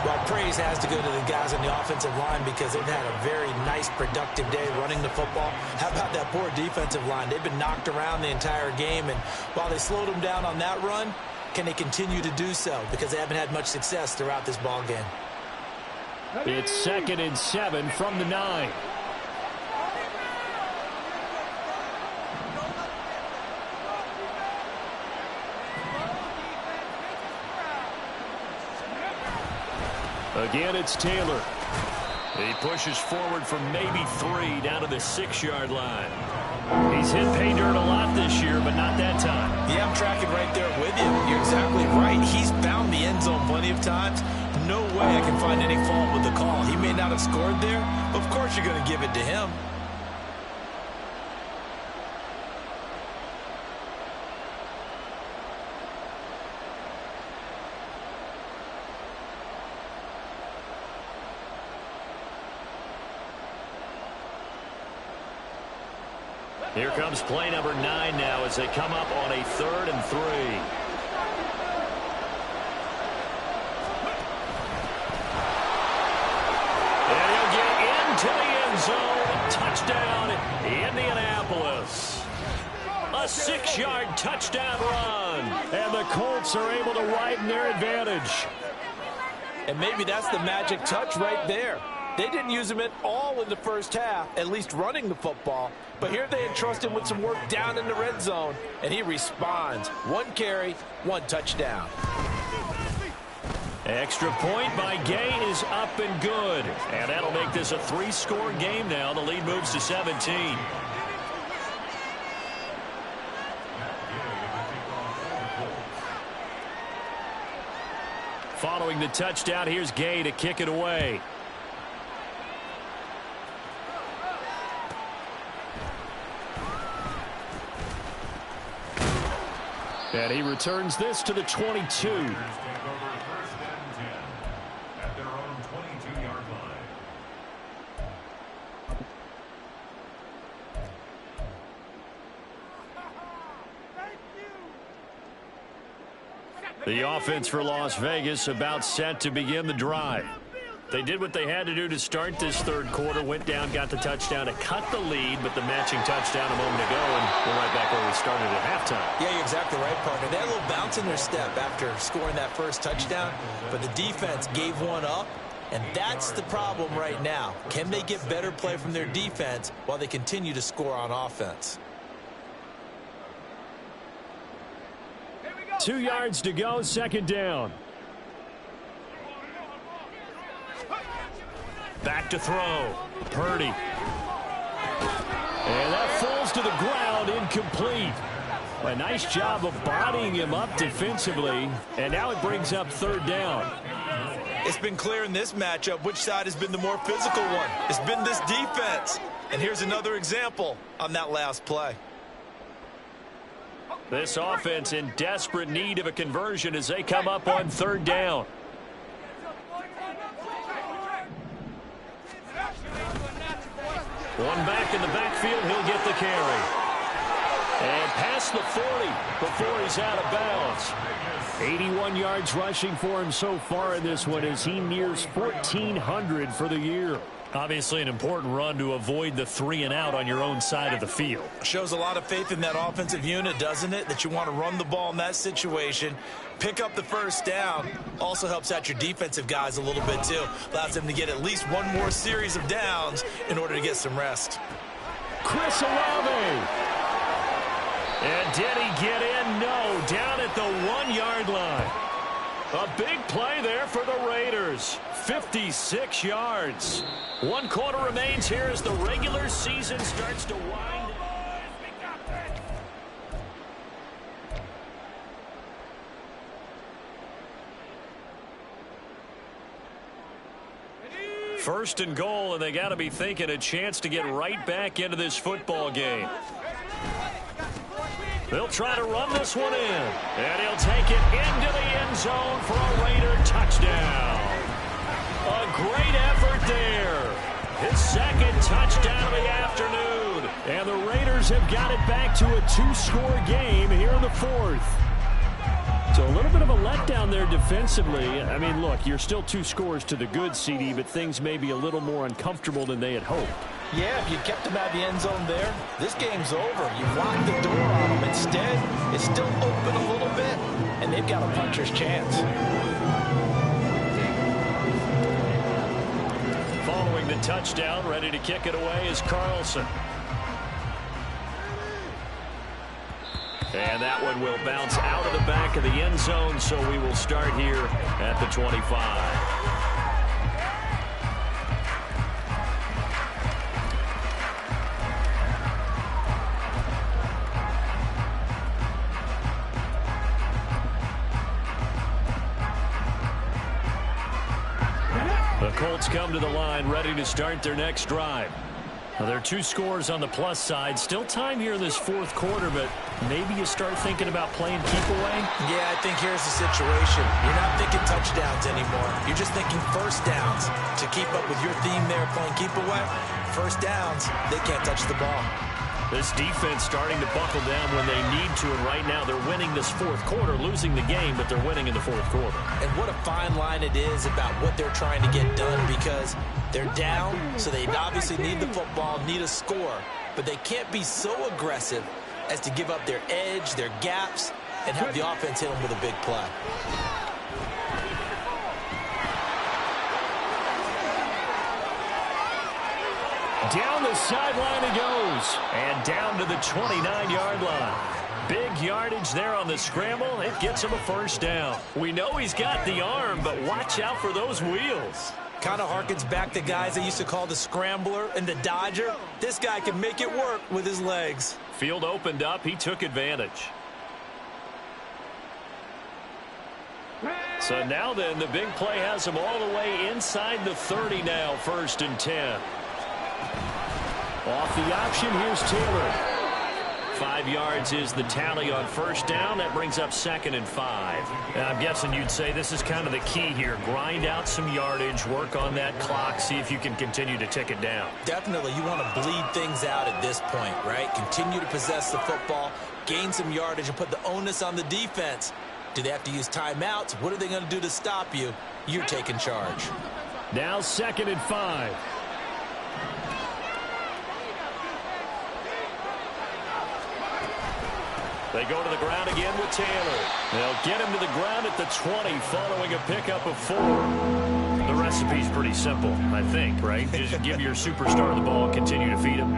Well, praise has to go to the guys on the offensive line because they've had a very nice, productive day running the football. How about that poor defensive line? They've been knocked around the entire game, and while they slowed them down on that run, can they continue to do so? Because they haven't had much success throughout this ball game. It's 2nd and 7 from the 9. Again, it's Taylor. He pushes forward from maybe 3 down to the 6-yard line. He's hit pay dirt a lot this year, but not that time. Yeah, I'm tracking right there with you. You're exactly right. He's found the end zone plenty of times. No way I can find any fault with the call. He may not have scored there, but of course you're going to give it to him. Here comes play number 9 now as they come up on a 3rd and 3. And he'll get into the end zone. Touchdown, Indianapolis. A 6-yard touchdown run. And the Colts are able to widen their advantage. And maybe that's the magic touch right there. They didn't use him at all in the first half, at least running the football. But here they entrust him with some work down in the red zone, and he responds. 1 carry, 1 touchdown. Extra point by Gay is up and good. And that'll make this a 3-score game now. The lead moves to 17. Following the touchdown, here's Gay to kick it away. And he returns this to the 22. The offense for Las Vegas about set to begin the drive. They did what they had to do to start this third quarter, went down, got the touchdown to cut the lead, but the matching touchdown a moment ago, and we're right back where we started at halftime. Yeah, you're exactly right, partner. They had a little bounce in their step after scoring that first touchdown, but the defense gave one up, and that's the problem right now. Can they get better play from their defense while they continue to score on offense? 2 yards to go, 2nd down. Back to throw. Purdy. And that falls to the ground, incomplete. A nice job of bodying him up defensively. And now it brings up 3rd down. It's been clear in this matchup which side has been the more physical one. It's been this defense. And here's another example on that last play. This offense in desperate need of a conversion as they come up on 3rd down. One back in the backfield, he'll get the carry. And past the 40 before he's out of bounds. 81 yards rushing for him so far in this one as he nears 1,400 for the year. Obviously an important run to avoid the 3 and out on your own side of the field. Shows a lot of faith in that offensive unit, doesn't it? That you want to run the ball in that situation. Pick up the first down. Also helps out your defensive guys a little bit too. Allows them to get at least one more series of downs in order to get some rest. Chris Olave. And did he get in? No. Down at the 1-yard line. A big play there for the Raiders. 56 yards. 1 quarter remains here as the regular season starts to wind. First and goal, and they got to be thinking a chance to get right back into this football game. They'll try to run this one in, and he'll take it into the end zone for a Raider touchdown. A great effort there. His second touchdown of the afternoon. And the Raiders have got it back to a 2-score game here in the 4th. So a little bit of a letdown there defensively. I mean, look, you're still 2 scores to the good, CD, but things may be a little more uncomfortable than they had hoped. Yeah, if you kept him out of the end zone there, this game's over. You've locked the door on him. Instead, it's still open a little bit, and they've got a puncher's chance. Following the touchdown, ready to kick it away is Carlson. And that one will bounce out of the back of the end zone, so we will start here at the 25. The Colts come to the line ready to start their next drive. Now, there are 2 scores on the plus side. Still time here in this 4th quarter, but maybe you start thinking about playing keep away? Yeah, I think here's the situation. You're not thinking touchdowns anymore. You're just thinking first downs. To keep up with your theme there, playing keep away, first downs, they can't touch the ball. This defense starting to buckle down when they need to, and right now they're winning this 4th quarter, losing the game, but they're winning in the 4th quarter. And what a fine line it is about what they're trying to get done, because they're down, so they obviously need the football, need a score, but they can't be so aggressive as to give up their edge, their gaps, and have the offense hit them with a big play. Down the sideline he goes, and down to the 29-yard line. Big yardage there on the scramble. It gets him a first down. We know he's got the arm, but watch out for those wheels. Kind of harkens back to guys they used to call the scrambler and the dodger. This guy can make it work with his legs. Field opened up. He took advantage. So now then, the big play has him all the way inside the 30 now, 1st and 10. Off the option, here's Taylor. 5 yards is the tally on first down. That brings up 2nd and 5. And I'm guessing you'd say this is kind of the key here. Grind out some yardage, work on that clock, see if you can continue to tick it down. Definitely, you want to bleed things out at this point, right? Continue to possess the football, gain some yardage, and put the onus on the defense. Do they have to use timeouts? What are they going to do to stop you? You're taking charge. Now 2nd and 5. They go to the ground again with Taylor. They'll get him to the ground at the 20 following a pickup of 4. The recipe's pretty simple, I think, right? Just give your superstar the ball and continue to feed him.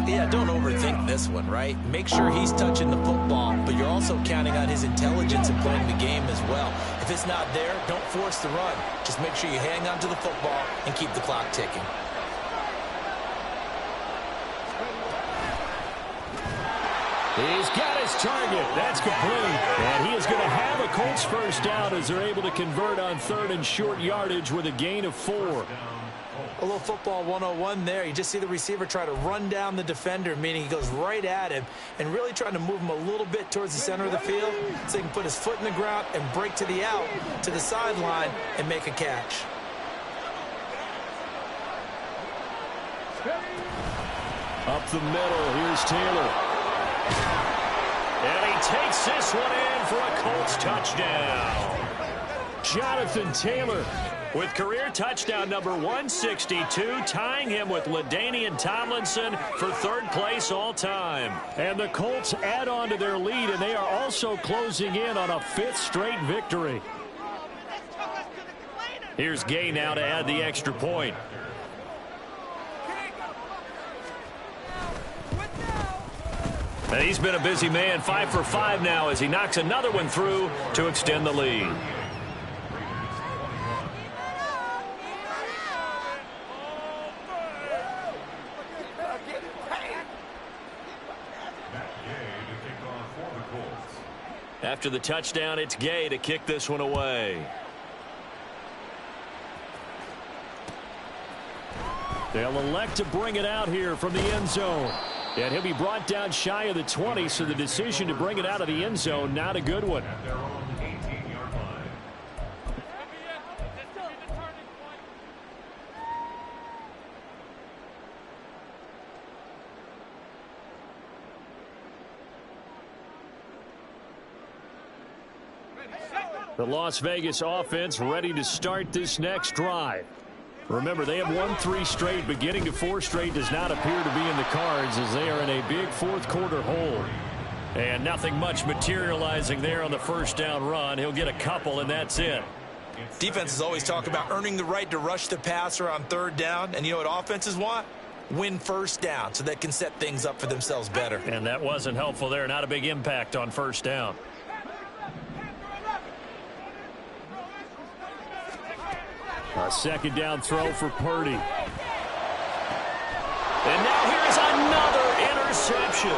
Yeah, don't overthink this one, right? Make sure he's touching the football, but you're also counting on his intelligence in playing the game as well. If it's not there, don't force the run. Just make sure you hang on to the football and keep the clock ticking. He's got his target. That's complete. And he is going to have a Colts first down as they're able to convert on 3rd and short yardage with a gain of 4. A little football 101 there. You just see the receiver try to run down the defender, meaning he goes right at him and really trying to move him a little bit towards the center of the field so he can put his foot in the ground and break to the out, to the sideline, and make a catch. Up the middle, here's Taylor. And he takes this one in for a Colts touchdown. Jonathan Taylor with career touchdown number 162, tying him with LaDainian Tomlinson for third place all time. And the Colts add on to their lead, and they are also closing in on a fifth straight victory. Here's Gay now to add the extra point. And he's been a busy man, 5 for 5 now as he knocks another one through to extend the lead. After the touchdown, it's Gay to kick this one away. They'll elect to bring it out here from the end zone. And he'll be brought down shy of the 20, so the decision to bring it out of the end zone, not a good one. At their own 18-yard line. The Las Vegas offense ready to start this next drive. Remember, they have won 3 straight, but getting to 4 straight does not appear to be in the cards as they are in a big fourth quarter hole. And nothing much materializing there on the first down run. He'll get a couple, and that's it. Defenses always talk about earning the right to rush the passer on third down. And you know what offenses want? Win first down so they can set things up for themselves better. And that wasn't helpful there. Not a big impact on first down. A second down throw for Purdy. And now here's another interception.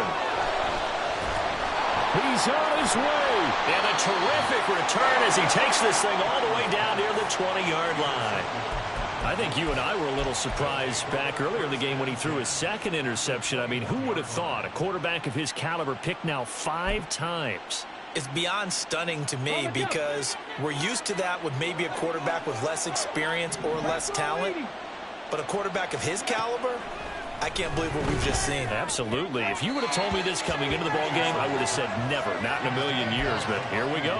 He's on his way. And a terrific return as he takes this thing all the way down near the 20-yard line. I think you and I were a little surprised back earlier in the game when he threw his second interception. I mean, who would have thought a quarterback of his caliber picked now 5 times? It's beyond stunning to me because we're used to that with maybe a quarterback with less experience or less talent. But a quarterback of his caliber, I can't believe what we've just seen. Absolutely. If you would have told me this coming into the ballgame, I would have said never, not in a million years. But here we go.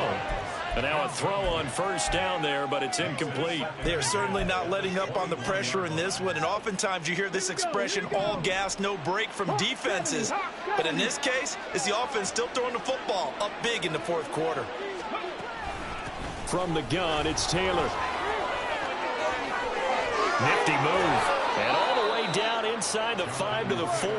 And now a throw on first down there, but it's incomplete. They are certainly not letting up on the pressure in this one. And oftentimes you hear this expression, all gas, no break from defenses. But in this case, it's the offense still throwing the football up big in the fourth quarter. From the gun, it's Taylor. Nifty move. And all the way down inside the 5 to the 4.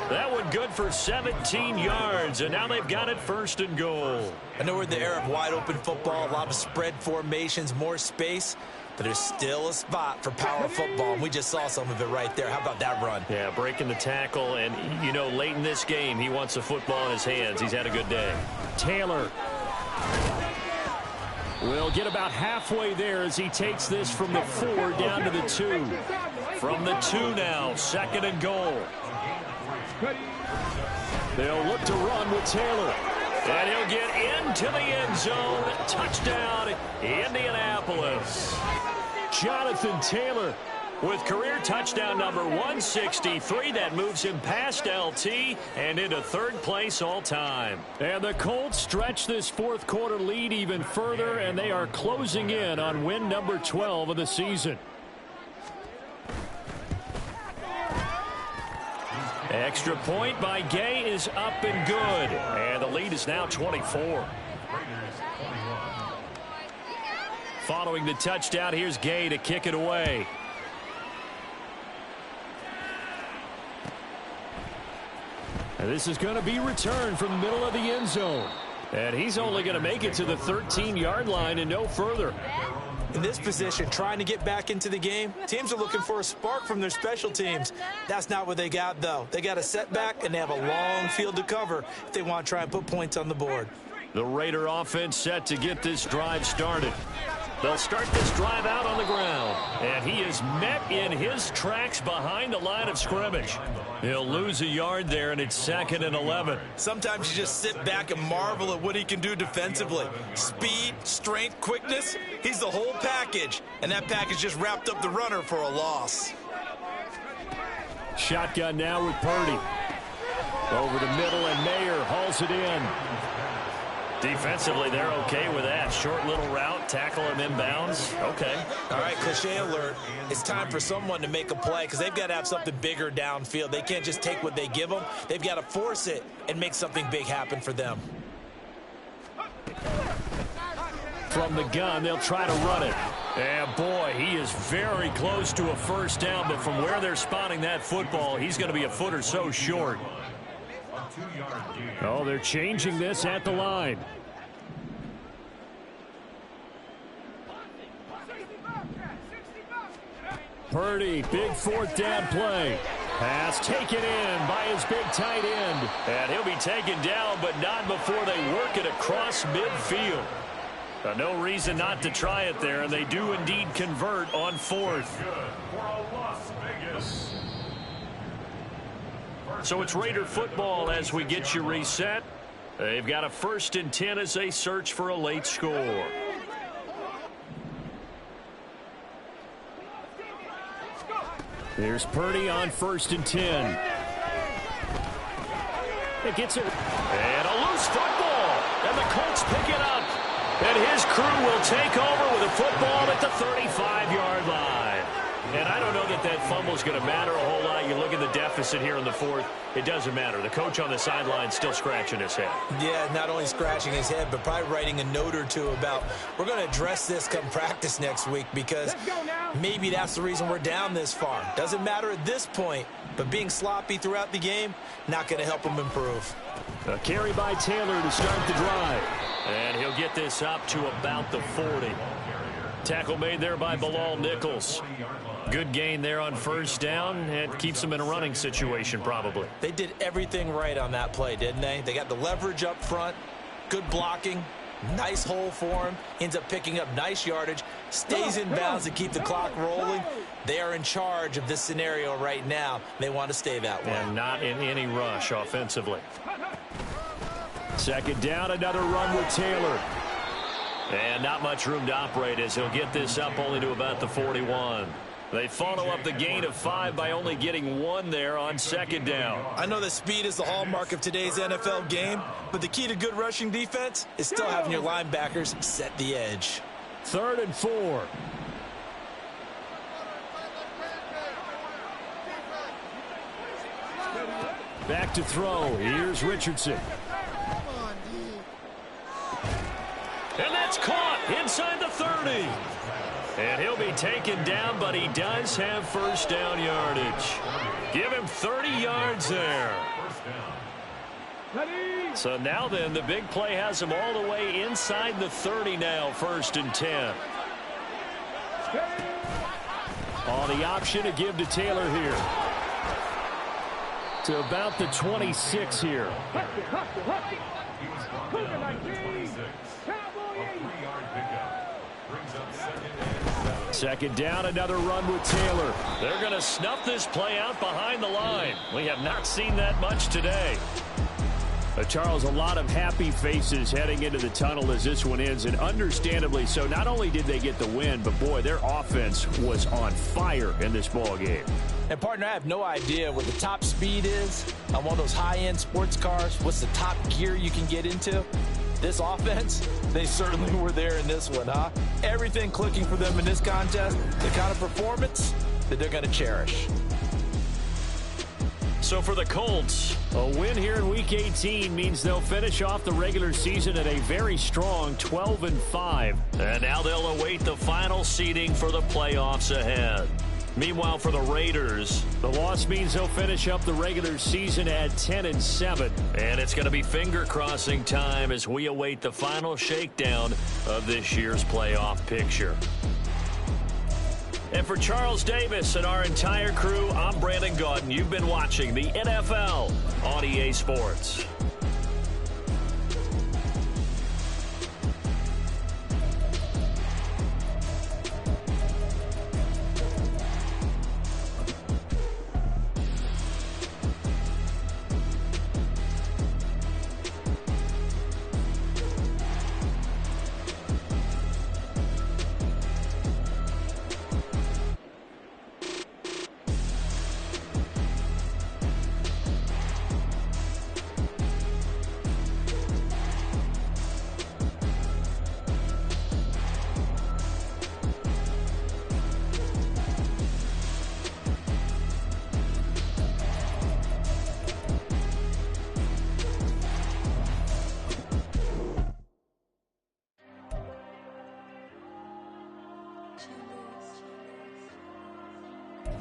That one good for 17 yards, and now they've got it first and goal. I know we're in the era of wide-open football, a lot of spread formations, more space, but there's still a spot for power football, and we just saw some of it right there. How about that run? Yeah, breaking the tackle, and, you know, late in this game, he wants the football in his hands. He's had a good day. Taylor will get about halfway there as he takes this from the 4 down to the 2. From the 2 now, second and goal. They'll look to run with Taylor. And he'll get into the end zone. Touchdown, Indianapolis. Jonathan Taylor with career touchdown number 163. That moves him past LT and into third place all time. And the Colts stretch this fourth quarter lead even further, and they are closing in on win number 12 of the season. Extra point by Gay is up and good. And the lead is now 24. Following the touchdown, here's Gay to kick it away. And this is going to be returned from the middle of the end zone. And he's only going to make it to the 13-yard line and no further. In this position, trying to get back into the game, teams are looking for a spark from their special teams. That's not what they got, though. They got a setback, and they have a long field to cover if they want to try and put points on the board. The Raider offense set to get this drive started. They'll start this drive out on the ground. And he is met in his tracks behind the line of scrimmage. He'll lose a yard there, and it's 2nd and 11. Sometimes you just sit back and marvel at what he can do defensively. Speed, strength, quickness, he's the whole package. And that package just wrapped up the runner for a loss. Shotgun now with Purdy. Over the middle, and Mayer hauls it in. Defensively, they're okay with that. Short little route, tackle him inbounds. Okay. All right, cliche alert. It's time for someone to make a play because they've got to have something bigger downfield. They can't just take what they give them. They've got to force it and make something big happen for them. From the gun, they'll try to run it. And boy, he is very close to a first down, but from where they're spotting that football, he's going to be a foot or so short. Oh, they're changing this at the line. Purdy, big fourth down play. Pass taken in by his big tight end. And he'll be taken down, but not before they work it across midfield. No reason not to try it there, and they do indeed convert on fourth. So it's Raider football as we get you reset. They've got a 1st and 10 as they search for a late score. Here's Purdy on 1st and 10. It gets it. And a loose football. And the Colts pick it up. And his crew will take over with a football at the 35-yard line. And I don't know that that fumble is going to matter a whole lot. You look at the deficit here in the fourth. It doesn't matter. The coach on the sideline still scratching his head. Yeah, not only scratching his head, but probably writing a note or two about we're going to address this come practice next week because maybe that's the reason we're down this far. Doesn't matter at this point, but being sloppy throughout the game, not going to help him improve. A carry by Taylor to start the drive. And he'll get this up to about the 40. Tackle made there by Bilal Nichols. Good gain there on first down. It keeps them in a running situation probably. They did everything right on that play, didn't they? They got the leverage up front, good blocking, nice hole for him, ends up picking up nice yardage, stays in bounds to keep the clock rolling. They are in charge of this scenario right now. They want to stay that way. And not in any rush offensively. 2nd down, another run with Taylor. And not much room to operate as he'll get this up only to about the 41. They follow up the gain of 5 by only getting 1 there on 2nd down. I know that speed is the hallmark of today's NFL game, but the key to good rushing defense is still having your linebackers set the edge. 3rd and 4. Back to throw. Here's Richardson. And that's caught inside the 30. And he'll be taken down, but he does have first down yardage. Give him 30 yards there. So now then, the big play has him all the way inside the 30 now, 1st and 10. On the option to give to Taylor here. To about the 26 here. Second down, another run with Taylor. They're going to snuff this play out behind the line. We have not seen that much today. Charles, a lot of happy faces heading into the tunnel as this one ends, and understandably so. Not only did they get the win, but boy, their offense was on fire in this ball game. And partner, I have no idea what the top speed is on one of those high-end sports cars. What's the top gear you can get into? This offense, they certainly were there in this one, huh? Everything clicking for them in this contest, the kind of performance that they're going to cherish. So for the Colts, a win here in Week 18 means they'll finish off the regular season at a very strong 12-5. And now they'll await the final seeding for the playoffs ahead. Meanwhile, for the Raiders, the loss means they'll finish up the regular season at 10-7. And it's going to be finger-crossing time as we await the final shakedown of this year's playoff picture. And for Charles Davis and our entire crew, I'm Brandon Gaudin. You've been watching the NFL on EA Sports.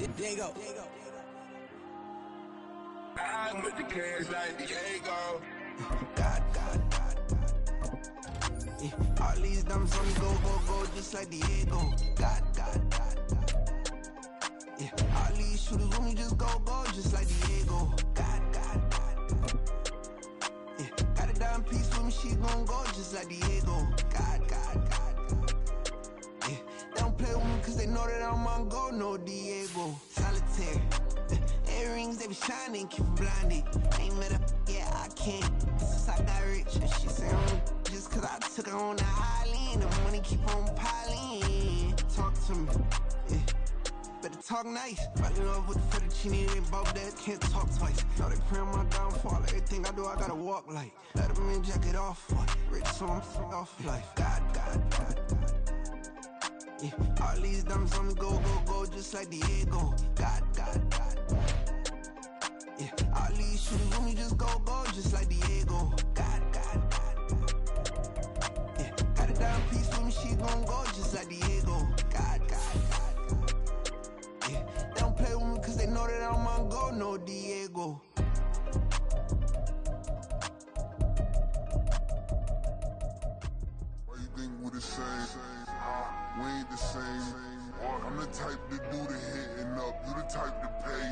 Diego. I'm with the cash like Diego. God. Yeah, all these dumps on me go, just like Diego. God. Yeah, all these shooters with me just go, just like Diego. God. Yeah, got a dime piece with me, she gon' go just like Diego. God. Yeah, they don't play with me cause they know that I'm on go, no Diego. Solitaire. Earrings, they be shining, keep them blinded. Ain't met up, yeah, I can't. Since I got rich, and she say just cause I took her on the island. The money keep on piling. Talk to me, yeah. Better talk nice. Fucking up with the fettuccine, they both dead, can't talk twice. Know they pray on my downfall. Everything I do, I gotta walk like. Let them in, jacket off. Rich, so I'm off life. God. Yeah, all these dumps on me go, just like Diego. God. Yeah, all these shooters with me just go, just like Diego. God. Yeah, got a dime piece with me, she gon' go just like Diego. God. Yeah, they don't play with me cause they know that I'm on go, no Diego. Why you think we the same? We ain't the same. I'm the type to do the hitting up, you the type to pay